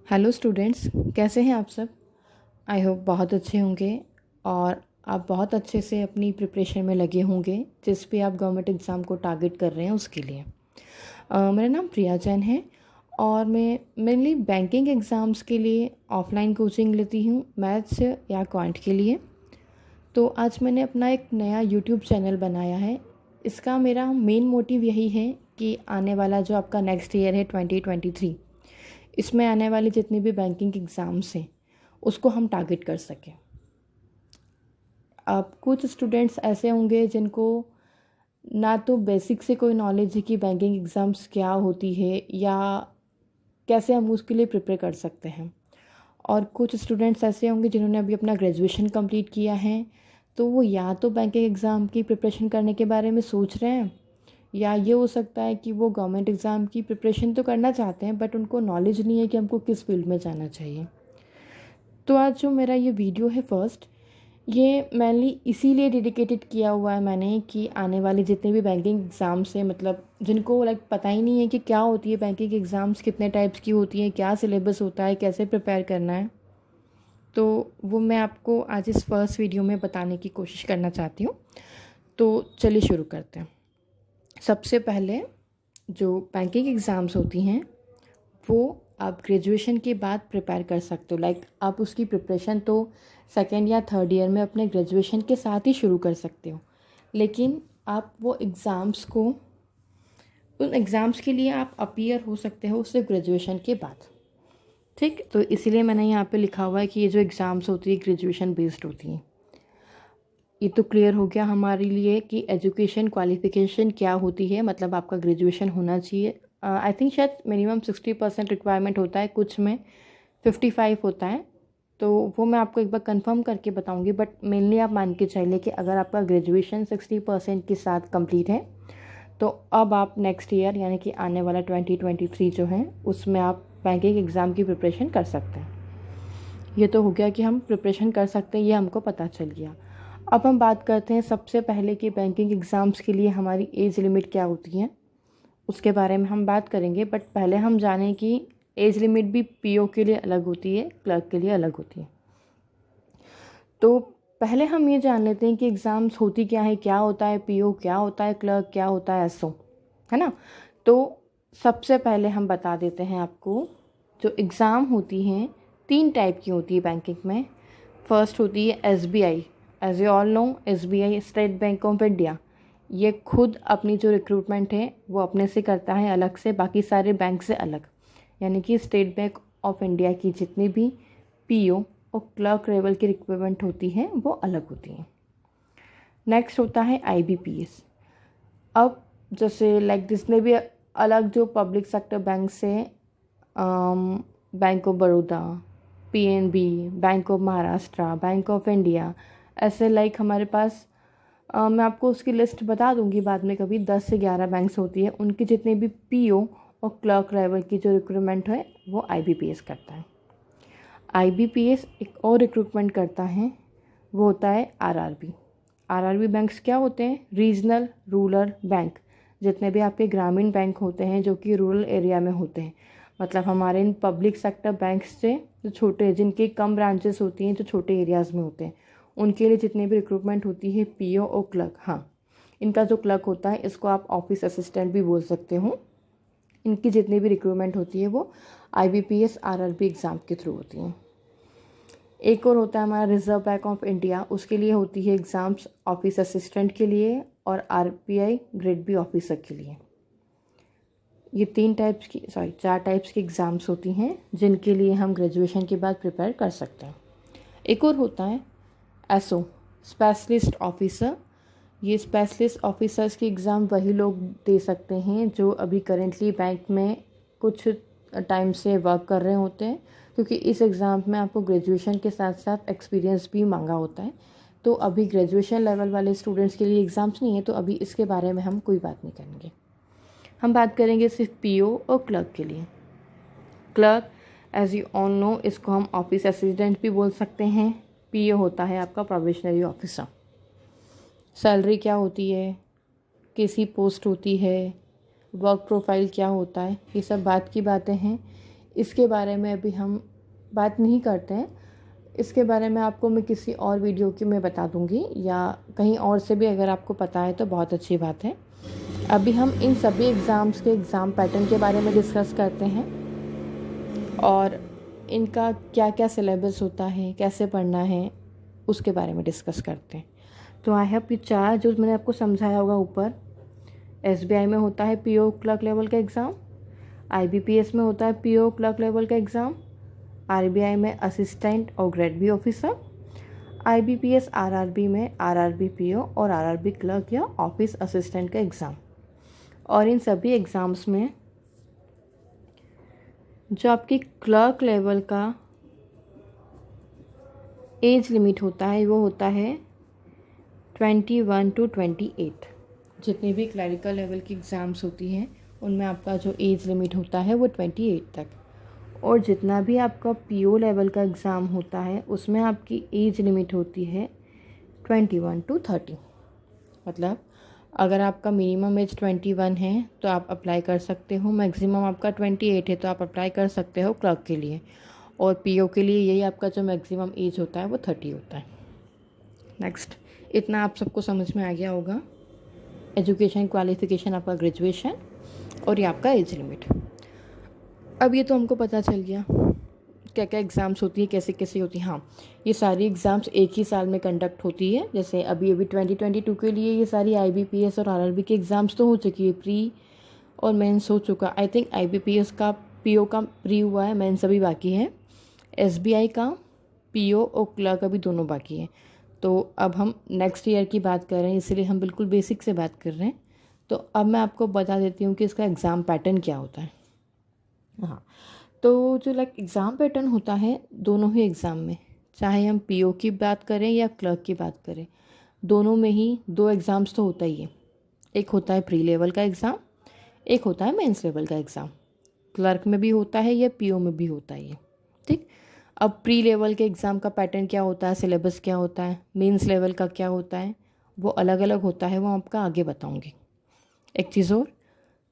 Hello students, कैसे हैं आप सब। आई होप बहुत अच्छे होंगे और आप बहुत अच्छे से अपनी प्रिपरेशन में लगे होंगे जिस पे आप गवर्नमेंट एग्ज़ाम को टारगेट कर रहे हैं उसके लिए। मेरा नाम प्रिया जैन है और मैं मेनली बैंकिंग एग्ज़ाम्स के लिए ऑफलाइन कोचिंग लेती हूँ, मैथ्स या क्वांट के लिए। तो आज मैंने अपना एक नया यूट्यूब चैनल बनाया है। इसका मेरा मेन मोटिव यही है कि आने वाला जो आपका नेक्स्ट ईयर है 2023, इसमें आने वाले जितने भी बैंकिंग एग्ज़ाम्स हैं उसको हम टारगेट कर सकें। अब कुछ स्टूडेंट्स ऐसे होंगे जिनको ना तो बेसिक से कोई नॉलेज है कि बैंकिंग एग्ज़ाम्स क्या होती है या कैसे हम उसके लिए प्रिपेयर कर सकते हैं, और कुछ स्टूडेंट्स ऐसे होंगे जिन्होंने अभी अपना ग्रेजुएशन कंप्लीट किया है, तो वो या तो बैंकिंग एग्ज़ाम की प्रिपरेशन करने के बारे में सोच रहे हैं, या ये हो सकता है कि वो गवर्नमेंट एग्ज़ाम की प्रिपरेशन तो करना चाहते हैं बट उनको नॉलेज नहीं है कि हमको किस फील्ड में जाना चाहिए। तो आज जो मेरा ये वीडियो है फर्स्ट, ये मेनली इसीलिए डेडिकेटेड किया हुआ है मैंने कि आने वाले जितने भी बैंकिंग एग्ज़ाम्स हैं, मतलब जिनको पता ही नहीं है कि क्या होती है बैंकिंग एग्ज़ाम्स, कितने टाइप्स की होती हैं, क्या सिलेबस होता है, कैसे प्रिपेयर करना है, तो वो मैं आपको आज इस फर्स्ट वीडियो में बताने की कोशिश करना चाहती हूँ। तो चलिए शुरू करते हैं। सबसे पहले जो बैंकिंग एग्ज़ाम्स होती हैं वो आप ग्रेजुएशन के बाद प्रिपेयर कर सकते हो। आप उसकी प्रिपरेशन तो सेकेंड या थर्ड ईयर में अपने ग्रेजुएशन के साथ ही शुरू कर सकते हो, लेकिन आप वो एग्ज़ाम्स को, उन एग्ज़ाम्स के लिए आप अपीयर हो सकते हो सिर्फ ग्रेजुएशन के बाद। ठीक, तो इसीलिए मैंने यहाँ पे लिखा हुआ है कि ये जो एग्ज़ाम्स होती है ग्रेजुएशन बेस्ड होती हैं। ये तो क्लियर हो गया हमारे लिए कि एजुकेशन क्वालिफ़िकेशन क्या होती है, मतलब आपका ग्रेजुएशन होना चाहिए। आई थिंक शायद मिनिमम 60% रिक्वायरमेंट होता है, कुछ में 55 होता है, तो वो मैं आपको एक बार कंफर्म करके बताऊंगी। बट मेनली आप मान के चलिए कि अगर आपका ग्रेजुएशन 60% के साथ कंप्लीट है तो अब आप नेक्स्ट ईयर यानी कि आने वाला 2023 जो है उसमें आप बैंकिंग एग्ज़ाम की प्रिपरेशन कर सकते हैं। ये तो हो गया कि हम प्रिपरेशन कर सकते हैं, ये हमको पता चल गया। अब हम बात करते हैं सबसे पहले कि बैंकिंग एग्ज़ाम्स के लिए हमारी एज लिमिट क्या होती है, उसके बारे में हम बात करेंगे। बट पहले हम जानें कि एज लिमिट भी पीओ के लिए अलग होती है, क्लर्क के लिए अलग होती है। तो पहले हम ये जान लेते हैं कि एग्ज़ाम्स होती क्या है, क्या होता है पीओ, क्या होता है क्लर्क, क्या होता है एसओ, है ना। तो सबसे पहले हम बता देते हैं आपको, जो एग्ज़ाम होती हैं 3 टाइप की होती है बैंकिंग में। फर्स्ट होती है SBI. As you all know, SBI State Bank of India, ये खुद अपनी जो रिक्रूटमेंट है वो अपने से करता है अलग से, बाकी सारे बैंक से अलग। यानी कि स्टेट बैंक ऑफ इंडिया की जितनी भी पीओ और क्लर्क लेवल की रिक्वायरमेंट होती है वो अलग होती हैं। नेक्स्ट होता है आईबीपीएस। अब जैसे जितने भी अलग जो पब्लिक सेक्टर बैंक से, bank of Baroda, PNB, bank of Maharashtra, bank of India, ऐसे हमारे पास, मैं आपको उसकी लिस्ट बता दूंगी बाद में कभी, 10 से 11 बैंक्स होती है, उनकी जितने भी पीओ और क्लर्क लेवल की जो रिक्रूटमेंट है वो आईबीपीएस करता है। आईबीपीएस एक और रिक्रूटमेंट करता है, वो होता है आरआरबी। आरआरबी बैंक्स क्या होते हैं? Regional rural bank. जितने भी आपके ग्रामीण बैंक होते हैं जो कि रूरल एरिया में होते हैं, मतलब हमारे इन पब्लिक सेक्टर बैंक्स से जो छोटे, जिनकी कम ब्रांचेस होती हैं, जो छोटे एरियाज़ में होते हैं, उनके लिए जितनी भी रिक्रूटमेंट होती है पीओ और क्लर्क। हाँ, इनका जो क्लर्क होता है इसको आप ऑफिस असिस्टेंट भी बोल सकते हो। इनकी जितनी भी रिक्रूटमेंट होती है वो आईबीपीएस आरआरबी एग्ज़ाम के थ्रू होती हैं। एक और होता है हमारा रिजर्व बैंक ऑफ इंडिया, उसके लिए होती है एग्ज़ाम्स ऑफिस असिस्टेंट के लिए और आरपीआई ग्रेड बी ऑफिसर के लिए। ये 4 टाइप्स की एग्ज़ाम्स होती हैं जिनके लिए हम ग्रेजुएशन के बाद प्रिपेयर कर सकते हैं। एक और होता है एसओ, स्पेशलिस्ट ऑफिसर। ये स्पेशलिस्ट ऑफिसर्स की एग्ज़ाम वही लोग दे सकते हैं जो अभी करेंटली बैंक में कुछ टाइम से वर्क कर रहे होते हैं, क्योंकि इस एग्ज़ाम में आपको ग्रेजुएशन के साथ साथ एक्सपीरियंस भी मांगा होता है। तो अभी ग्रेजुएशन लेवल वाले स्टूडेंट्स के लिए एग्ज़ाम्स नहीं है, तो अभी इसके बारे में हम कोई बात नहीं करेंगे। हम बात करेंगे सिर्फ पीओ और क्लर्क के लिए। Clerk, as you all know, इसको हम ऑफिस असिस्टेंट भी बोल सकते हैं। पीओ होता है आपका प्रोबेशनरी ऑफिसर। सैलरी क्या होती है, कैसी पोस्ट होती है, वर्क प्रोफाइल क्या होता है, ये सब बात की बातें हैं। इसके बारे में अभी हम बात नहीं करते हैं। इसके बारे में आपको मैं किसी और वीडियो की मैं बता दूंगी, या कहीं और से भी अगर आपको पता है तो बहुत अच्छी बात है। अभी हम इन सभी एग्ज़ाम्स के एग्ज़ाम पैटर्न के बारे में डिस्कस करते हैं और इनका क्या क्या सिलेबस होता है, कैसे पढ़ना है, उसके बारे में डिस्कस करते हैं। तो आई हैव ये 4 जो मैंने आपको समझाया होगा ऊपर। एसबीआई में होता है पीओ क्लर्क लेवल का एग्ज़ाम, आईबीपीएस में होता है पीओ क्लर्क लेवल का एग्ज़ाम, आरबीआई में असिस्टेंट और grade B officer, IBPS RRB में आरआरबी पीओ और आरआरबी क्लर्क या ऑफिस असिस्टेंट का एग्ज़ाम। और इन सभी एग्ज़ाम्स में जो आपकी क्लर्क लेवल का एज लिमिट होता है वो होता है 21 to 28। जितनी भी क्लरिकल लेवल की एग्ज़ाम्स होती हैं उनमें आपका जो एज लिमिट होता है वो 28 तक, और जितना भी आपका पीओ लेवल का एग्ज़ाम होता है उसमें आपकी एज लिमिट होती है 21 to 30। मतलब अगर आपका मिनिमम एज 21 है तो आप अप्लाई कर सकते हो, मैक्सिमम आपका 28 है तो आप अप्लाई कर सकते हो क्लर्क के लिए, और पीओ के लिए यही आपका जो मैक्सिमम एज होता है वो 30 होता है। नेक्स्ट, इतना आप सबको समझ में आ गया होगा। एजुकेशन क्वालिफ़िकेशन आपका ग्रेजुएशन और ये आपका एज लिमिट। अब ये तो हमको पता चल गया क्या क्या एग्ज़ाम्स होती है, कैसे कैसे होती है। हाँ, ये सारी एग्ज़ाम्स एक ही साल में कंडक्ट होती है। जैसे अभी 2022 के लिए ये सारी आईबीपीएस और आरआरबी के एग्ज़ाम्स तो हो चुकी है, प्री और मेंस हो चुका। आई थिंक आईबीपीएस का पीओ का प्री हुआ है, मेंस अभी बाकी है। एसबीआई का पीओ और क्लर्क अभी दोनों बाकी हैं। तो अब हम नेक्स्ट ईयर की बात कर रहे हैं, इसलिए हम बिल्कुल बेसिक से बात कर रहे हैं। तो अब मैं आपको बता देती हूँ कि इसका एग्ज़ाम पैटर्न क्या होता है। हाँ, तो जो एग्ज़ाम पैटर्न होता है दोनों ही एग्ज़ाम में, चाहे हम पीओ की बात करें या क्लर्क की बात करें, दोनों में ही 2 एग्ज़ाम्स तो होता ही है। एक होता है प्री लेवल का एग्ज़ाम, एक होता है मेंस लेवल का एग्ज़ाम। क्लर्क में भी होता है या पीओ में भी होता है ये, ठीक। अब प्री लेवल के एग्ज़ाम का पैटर्न क्या होता है, सिलेबस क्या होता है, मेंस लेवल का क्या होता है, वो अलग अलग होता है, वो आपका आगे बताऊँगी। एक चीज़ और,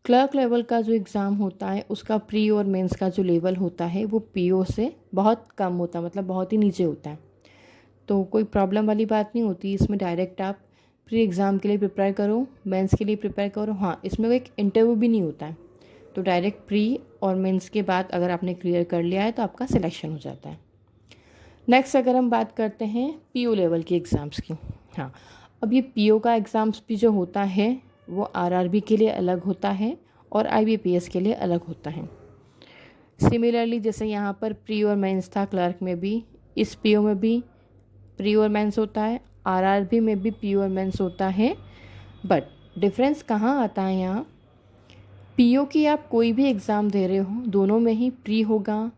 क्लर्क लेवल का जो एग्ज़ाम होता है उसका प्री और मेंस का जो लेवल होता है वो पीओ से बहुत कम होता है, मतलब बहुत ही नीचे होता है। तो कोई प्रॉब्लम वाली बात नहीं होती इसमें। डायरेक्ट आप प्री एग्ज़ाम के लिए प्रिपेयर करो, मेंस के लिए प्रिपेयर करो। हाँ, इसमें कोई इंटरव्यू भी नहीं होता है। तो डायरेक्ट प्री और मेंस के बाद अगर आपने क्लियर कर लिया है तो आपका सिलेक्शन हो जाता है। नेक्स्ट, अगर हम बात करते हैं पीओ लेवल के एग्ज़ाम्स की। हाँ, अब ये पीओ का एग्ज़ाम्स भी जो होता है वो आरआरबी के लिए अलग होता है और आईबीपीएस के लिए अलग होता है। सिमिलरली जैसे यहाँ पर प्री और मेंस था क्लर्क में भी, इस पीओ में भी प्री और मेंस होता है, आरआरबी में भी पीओ और मेंस होता है। बट डिफरेंस कहाँ आता है यहाँ, पीओ की आप कोई भी एग्ज़ाम दे रहे हो दोनों में ही प्री होगा,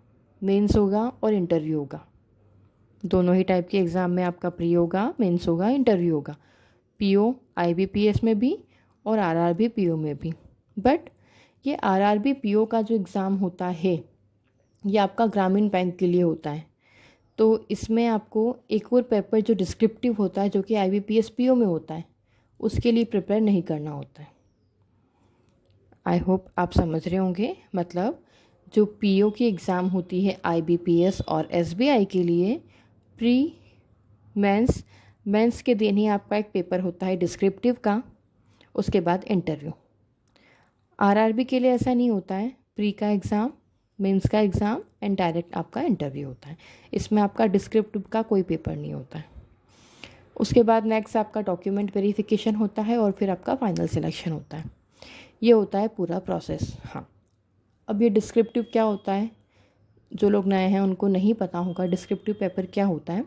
मेंस होगा और इंटरव्यू होगा। दोनों ही टाइप के एग्ज़ाम में आपका प्री होगा, मेंस होगा, इंटरव्यू होगा। पीओ आईबीपीएस में भी और आरआरबी पीओ में भी। बट ये आरआरबी पीओ का जो एग्ज़ाम होता है ये आपका ग्रामीण बैंक के लिए होता है। तो इसमें आपको एक और पेपर जो डिस्क्रिप्टिव होता है जो कि आईबीपीएस पीओ में होता है उसके लिए प्रिपेयर नहीं करना होता है। आई होप आप समझ रहे होंगे। मतलब जो पीओ की एग्ज़ाम होती है आईबीपीएस और एसबीआई के लिए, प्री मेंस के दिन ही आपका एक पेपर होता है डिस्क्रिप्टिव का, उसके बाद इंटरव्यू। आरआरबी के लिए ऐसा नहीं होता है, प्री का एग्ज़ाम, मेंस का एग्ज़ाम एंड डायरेक्ट आपका इंटरव्यू होता है। इसमें आपका डिस्क्रिप्टिव का कोई पेपर नहीं होता है। उसके बाद नेक्स्ट आपका डॉक्यूमेंट वेरिफिकेशन होता है और फिर आपका फाइनल सिलेक्शन होता है। ये होता है पूरा प्रोसेस। हाँ, अब ये डिस्क्रिप्टिव क्या होता है, जो लोग नए हैं उनको नहीं पता होगा डिस्क्रिप्टिव पेपर क्या होता है।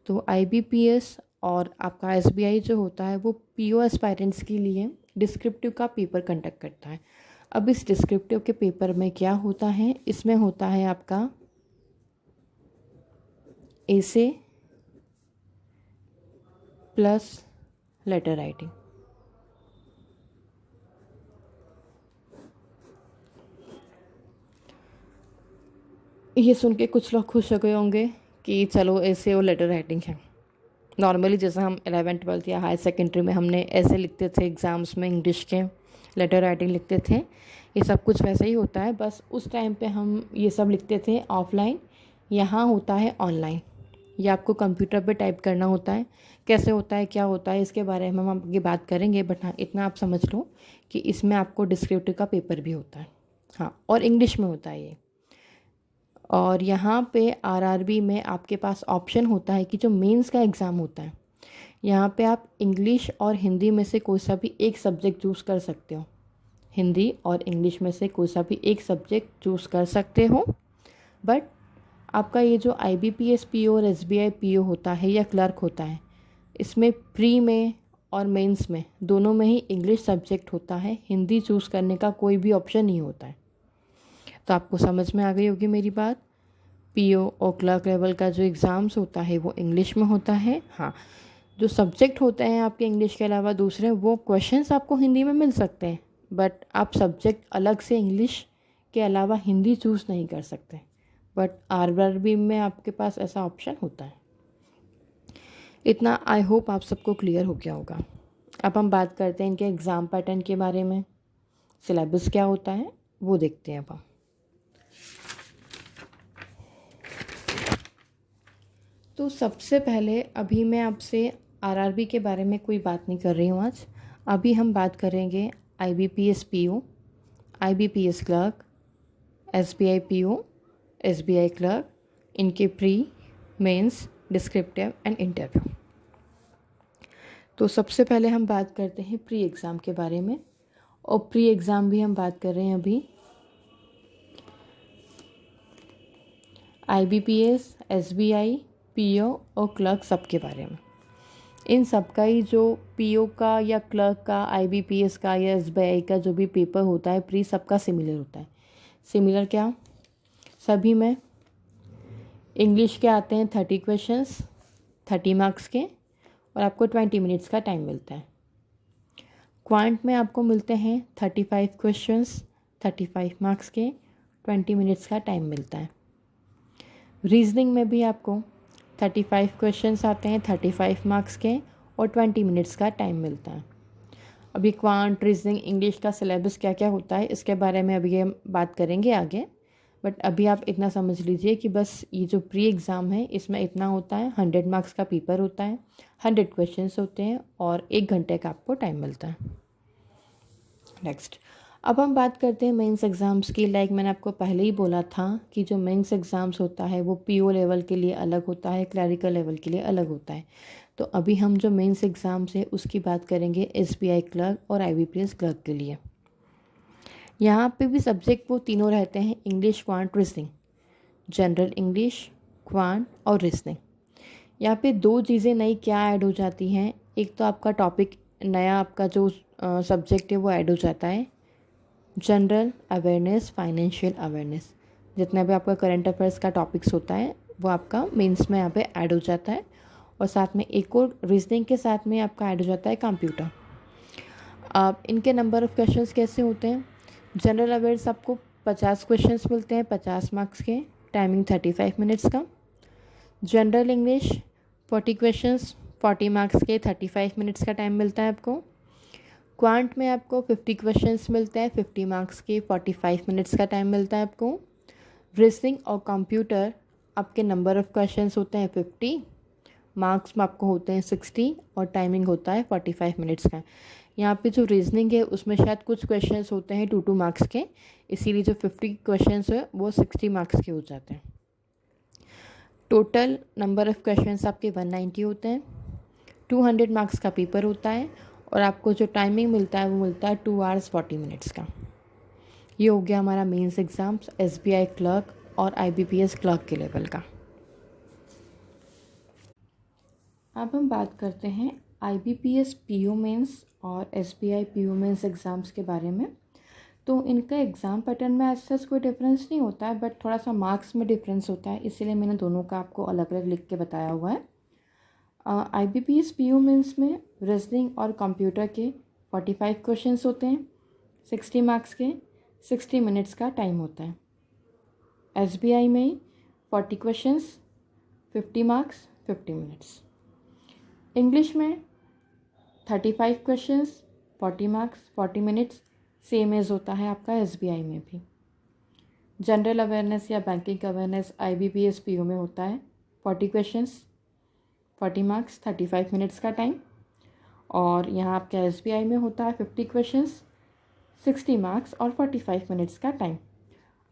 तो आईबीपीएस और आपका एसबीआई जो होता है वो पीओ एस्पायरेंट्स के लिए डिस्क्रिप्टिव का पेपर कंडक्ट करता है। अब इस डिस्क्रिप्टिव के पेपर में क्या होता है, इसमें होता है आपका एसे प्लस लेटर राइटिंग। ये सुन के कुछ लोग खुश हो गए होंगे कि चलो ऐसे और लेटर राइटिंग है। नॉर्मली जैसा हम 11th 12th या हायर सेकेंडरी में हमने ऐसे लिखते थे एग्ज़ाम्स में इंग्लिश के, लेटर राइटिंग लिखते थे, ये सब कुछ वैसे ही होता है, बस उस टाइम पे हम ये सब लिखते थे ऑफलाइन, यहाँ होता है ऑनलाइन। ये आपको कंप्यूटर पे टाइप करना होता है। कैसे होता है, क्या होता है, इसके बारे में हम आगे बात करेंगे, बट हाँ इतना आप समझ लो कि इसमें आपको डिस्क्रिप्टिव का पेपर भी होता है, हाँ, और इंग्लिश में होता है ये। और यहाँ पे आरआरबी में आपके पास ऑप्शन होता है कि जो मेंस का एग्ज़ाम होता है, यहाँ पे आप इंग्लिश और हिंदी में से कोई सा भी एक सब्जेक्ट चूज़ कर सकते हो। हिंदी और इंग्लिश में से कोई सा भी एक सब्जेक्ट चूज़ कर सकते हो। बट आपका ये जो IBPS PO और SBI PO होता है या क्लर्क होता है, इसमें प्री में और मेंस में दोनों में ही इंग्लिश सब्जेक्ट होता है, हिंदी चूज़ करने का कोई भी ऑप्शन नहीं होता है। तो आपको समझ में आ गई होगी मेरी बात। PO और क्लर्क लेवल का जो एग्ज़ाम्स होता है वो इंग्लिश में होता है। हाँ, जो सब्जेक्ट होते हैं आपके इंग्लिश के अलावा दूसरे, वो क्वेश्चंस आपको हिंदी में मिल सकते हैं, बट आप सब्जेक्ट अलग से इंग्लिश के अलावा हिंदी चूज़ नहीं कर सकते। बट आरआरबी में आपके पास ऐसा ऑप्शन होता है। इतना आई होप आप सबको क्लियर हो गया होगा। अब हम बात करते हैं इनके एग्ज़ाम पैटर्न के बारे में, सिलेबस क्या होता है वो देखते हैं अब हम। तो सबसे पहले अभी मैं आपसे आरआरबी के बारे में कोई बात नहीं कर रही हूँ आज। अभी हम बात करेंगे IBPS PO, IBPS clerk, SBI PO, SBI clerk, इनके pre, mains, descriptive and interview. तो सबसे पहले हम बात करते हैं प्री एग्ज़ाम के बारे में, और प्री एग्ज़ाम भी हम बात कर रहे हैं अभी IBPS, SBI, PO और क्लर्क सब के बारे में। इन सब का ही जो PO का या क्लर्क का, IBPS का या SBI का जो भी पेपर होता है प्री, सबका सिमिलर होता है। सिमिलर क्या, सभी में इंग्लिश के आते हैं 30 क्वेश्चंस 30 मार्क्स के, और आपको 20 मिनट्स का टाइम मिलता है। क्वांट में आपको मिलते हैं 35 क्वेश्चंस 35 मार्क्स के, 20 मिनट्स का टाइम मिलता है। रीजनिंग में भी आपको 35 क्वेश्चंस आते हैं 35 मार्क्स के, और 20 मिनट्स का टाइम मिलता है। अभी क्वांट, रीजनिंग, इंग्लिश का सिलेबस क्या क्या होता है इसके बारे में अभी हम बात करेंगे आगे, बट अभी आप इतना समझ लीजिए कि बस ये जो प्री एग्ज़ाम है इसमें इतना होता है, 100 मार्क्स का पेपर होता है, 100 क्वेश्चंस होते हैं, और 1 घंटे का आपको टाइम मिलता है। नेक्स्ट, अब हम बात करते हैं मेंस एग्ज़ाम्स की। लाइक मैंने आपको पहले ही बोला था कि जो मेंस एग्ज़ाम्स होता है वो PO लेवल के लिए अलग होता है, क्लरिकल लेवल के लिए अलग होता है। तो अभी हम जो मेंस एग्ज़ाम्स है उसकी बात करेंगे SBI क्लर्क और IBPS क्लर्क के लिए। यहाँ पे भी सब्जेक्ट वो तीनों रहते हैं, English, quant, reasoning, general English, quant और रीजनिंग। यहाँ पे दो चीज़ें नई क्या ऐड हो जाती हैं, एक तो आपका टॉपिक नया, आपका जो सब्जेक्ट है वो ऐड हो जाता है, जनरल अवेयरनेस, फाइनेंशियल अवेयरनेस। जितना भी आपका करंट अफेयर्स का टॉपिक्स होता है वो आपका मेंस में यहाँ पे ऐड हो जाता है, और साथ में एक और रीजनिंग के साथ में आपका ऐड हो जाता है कंप्यूटर। अब इनके नंबर ऑफ़ क्वेश्चंस कैसे होते हैं, जनरल अवेयर्स आपको 50 क्वेश्चंस मिलते हैं 50 मार्क्स के, टाइमिंग 35 मिनट्स का। जनरल इंग्लिश 40 क्वेश्चंस 40 मार्क्स के, 35 मिनट्स का टाइम मिलता है आपको। क्वांट में आपको 50 क्वेश्चंस मिलते हैं 50 मार्क्स के, 45 मिनट्स का टाइम मिलता है आपको। रीजनिंग और कंप्यूटर आपके नंबर ऑफ़ क्वेश्चंस होते हैं 50, मार्क्स में आपको होते हैं 60, और टाइमिंग होता है 45 मिनट्स का। यहाँ पे जो रीजनिंग है उसमें शायद कुछ क्वेश्चंस होते हैं 2 मार्क्स के, इसीलिए जो 50 क्वेश्चंस है वो 60 मार्क्स के हो जाते हैं। टोटल नंबर ऑफ़ क्वेश्चंस आपके 190 होते हैं, 200 मार्क्स का पेपर होता है, और आपको जो टाइमिंग मिलता है वो मिलता है 2 आवर्स 40 मिनट्स का। ये हो गया हमारा मेंस एग्ज़ाम्स SBI क्लर्क और IBPS क्लर्क के लेवल का। अब हम बात करते हैं IBPS PO मेंस और SBI PO मेंस एग्ज़ाम्स के बारे में। तो इनका एग्ज़ाम पैटर्न में ऐसा कोई डिफरेंस नहीं होता है, बट थोड़ा सा मार्क्स में डिफरेंस होता है, इसीलिए मैंने दोनों का आपको अलग अलग लिख के बताया हुआ है। IBPS PO मेंस में रीजनिंग और कंप्यूटर के 45 क्वेश्चंस होते हैं 60 मार्क्स के, 60 मिनट्स का टाइम होता है। SBI में 40 क्वेश्चंस 50 मार्क्स 50 मिनट्स। इंग्लिश में 35 questions 40 marks 40 minutes, same as होता है आपका SBI में भी। जनरल अवेयरनेस या बैंकिंग अवेयरनेस IBPS PO में होता है 40 क्वेश्चंस, 40 मार्क्स, 35 मिनट्स का टाइम। और यहाँ आपका SBI में होता है 50 क्वेश्चंस, 60 मार्क्स और 45 मिनट्स का टाइम।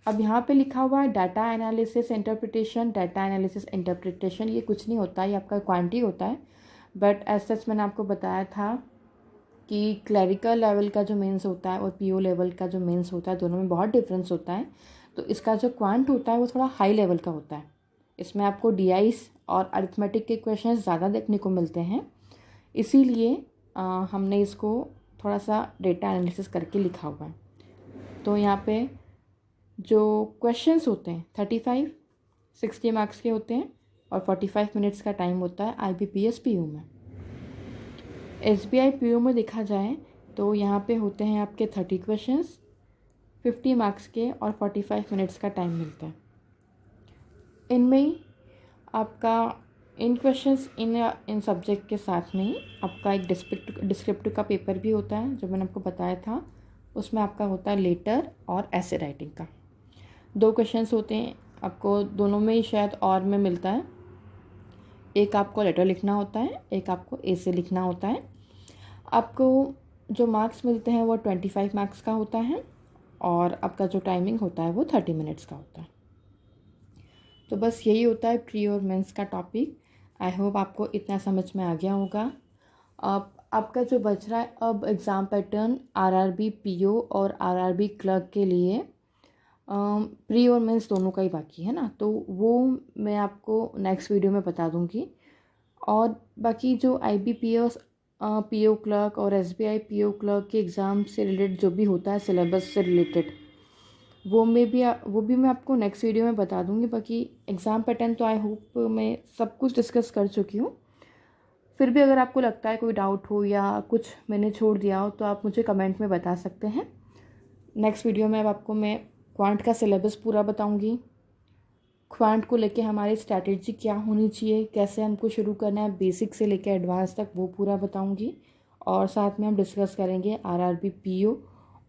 अब यहाँ पे लिखा हुआ है data analysis interpretation. Data analysis interpretation ये कुछ नहीं होता है, ये आपका क्वांटी होता है। बट एज सच मैंने आपको बताया था कि क्लरिकल लेवल का जो मेंस होता है और PO लेवल का जो मेंस होता है, दोनों में बहुत डिफरेंस होता है। तो इसका जो क्वांट होता है वो थोड़ा हाई लेवल का होता है। इसमें आपको DIs और अरिथमेटिक के क्वेश्चन ज़्यादा देखने को मिलते हैं, इसीलिए हमने इसको थोड़ा सा डेटा एनालिसिस करके लिखा हुआ है। तो यहाँ पे जो क्वेश्चंस होते हैं 35, 60 मार्क्स के होते हैं और 45 मिनट्स का टाइम होता है IBPS PO में। SBI PO में देखा जाए तो यहाँ पे होते हैं आपके 30 क्वेश्चंस, 50 मार्क्स के और 45 मिनट्स का टाइम मिलता है। इनमें ही आपका इन क्वेश्चंस इन सब्जेक्ट के साथ में ही आपका एक डिस्क्रिप्टिव का पेपर भी होता है, जो मैंने आपको बताया था। उसमें आपका होता है लेटर और ऐसे राइटिंग का। 2 क्वेश्चंस होते हैं आपको, दोनों में ही शायद और में मिलता है। एक आपको लेटर लिखना होता है, एक आपको ऐसे लिखना होता है। आपको जो मार्क्स मिलते हैं वो 25 मार्क्स का होता है और आपका जो टाइमिंग होता है वो 30 मिनट्स का होता है। तो बस यही होता है प्री और मेंस का टॉपिक। आई होप आपको इतना समझ में आ गया होगा। अब आपका जो बच रहा है अब एग्ज़ाम पैटर्न RRB PO और RRB क्लर्क के लिए प्री और मेंस दोनों का ही बाकी है ना, तो वो मैं आपको नेक्स्ट वीडियो में बता दूंगी। और बाकी जो IBPS PO क्लर्क और SBI PO क्लर्क के एग्ज़ाम से रिलेटेड जो भी होता है सिलेबस से रिलेटेड, वो भी मैं आपको नेक्स्ट वीडियो में बता दूंगी। बाकी एग्ज़ाम पैटर्न तो आई होप मैं सब कुछ डिस्कस कर चुकी हूँ। फिर भी अगर आपको लगता है कोई डाउट हो या कुछ मैंने छोड़ दिया हो तो आप मुझे कमेंट में बता सकते हैं। नेक्स्ट वीडियो में अब आपको मैं क्वांट का सिलेबस पूरा बताऊंगी। क्वांट को लेके हमारी स्ट्रैटेजी क्या होनी चाहिए, कैसे हमको शुरू करना है बेसिक से लेके एडवांस तक, वो पूरा बताऊंगी। और साथ में हम डिस्कस करेंगे RRB PO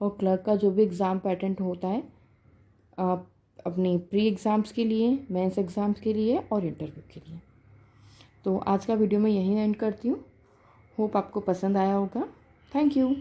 और क्लर्क का जो भी एग्ज़ाम पैटर्न होता है अपने प्री एग्ज़ाम्स के लिए, मेंस एग्ज़ाम्स के लिए और इंटरव्यू के लिए। तो आज का वीडियो मैं यहीं एंड करती हूँ। होप आपको पसंद आया होगा। Thank you.